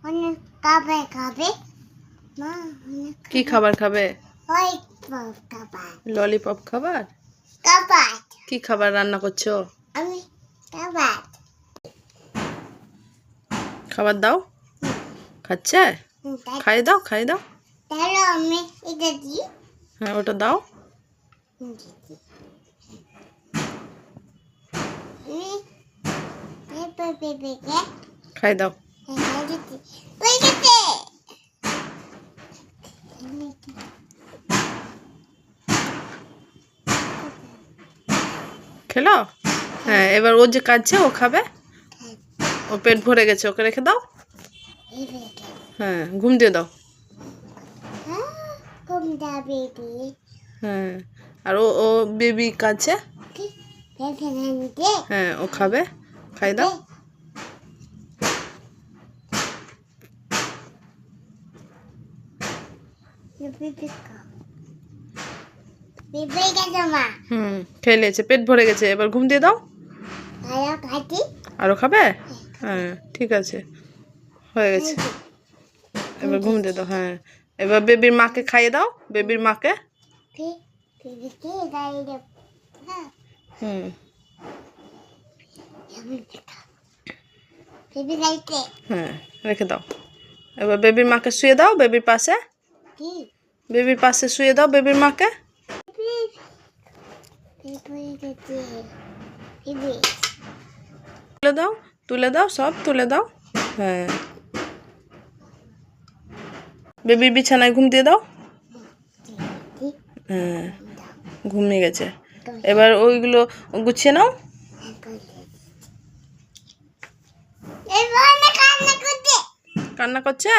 অনেক খাবার খাবে মা অনেক কি খাবার খাবে? ললিপপ খাবার ললিপপ খাবার? খাবার কি খাবার রান্না করছো? আমি খাবার খাবার দাও। খাচ্ছে? খাইয়ে দাও, খাইয়ে দাও। তাহলে আমি এটা দিই হ্যাঁ, ওটা দাও। আমি পেপার বেবিকে খাই দাও। দিচ্ছি ওই গেছে খেলো? হ্যাঁ, এবার ও যে কাঁদছে ও খাবে। ও পেট ভরে গেছে, ওকে রেখে দাও। এই বেগে হ্যাঁ, ঘুম দিয়ে দাও। কম দা বেবি হ্যাঁ, আর ও ও বেবি কাঁদছে। বেবি নানতে হ্যাঁ, ও খাবে। খাই দাও। বেবি বেবি গেছে মা খেয়ে নিয়েছে, পেট ভরে গেছে, এবার ঘুম দিয়ে দাও। আরো খাচ্ছি আরও খাবে? হ্যাঁ, ঠিক আছে, হয়ে গেছে। এবার ঘুম দিয়ে দাও। হ্যাঁ, এবার বেবির মাকে খাইয়ে দাও, বেবির মাকে। বেবিকে দাঁড়িয়ে হুম বেবি গাইতে হ্যাঁ, রেখে দাও। এবার বেবির মাকে শুয়ে দাও, বেবির পাশে। কি বেবির পাশে শুয়ে দাও বেবির মাকে। বেবি গেছে বেবি তুলে দাও, তুলে দাও, সব তুলে দাও। হ্যাঁ, বেবির বিছানায় ঘুম দিয়ে দাও। হ্যাঁ, ঘুমিয়ে গেছে। এবার ওইগুলো গুছিয়ে নাও। কান্না করছে?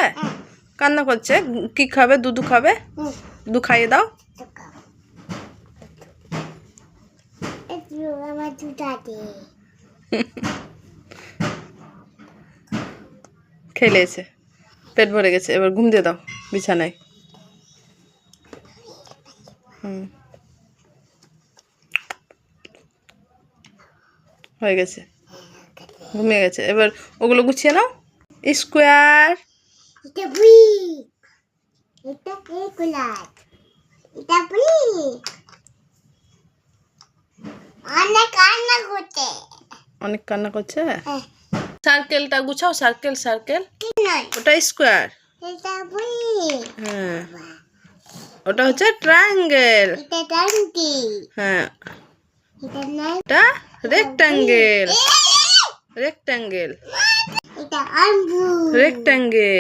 কান্না করছে। কি খাবে? দুধু খাবে? দুধু খাইয়ে দাও। আমার দুটাতে খেলেছে, পেট ভরে গেছে, এবার ঘুম দিয়ে দাও বিছানায়। হয়ে গেছে, ঘুমিয়ে গেছে। এবার ওগুলো গুছিয়ে নাও। স্কোয়ার, এটা বুই এটা কেকুলার এটা বুই অনেক কান্না করতে অনেক কান্না করছে। সার্কেলটা গুছাও, সার্কেল সার্কেল। নয় ওটা স্কোয়ার। এটা বুই হ্যাঁ, ওটা হচ্ছে ট্রায়াঙ্গেল। এটা ডান্টি হ্যাঁ, এটা নাই এটা রেক্ট্যাঙ্গেল। রেক্ট্যাঙ্গেল, এটা আম্বু রেক্ট্যাঙ্গেল।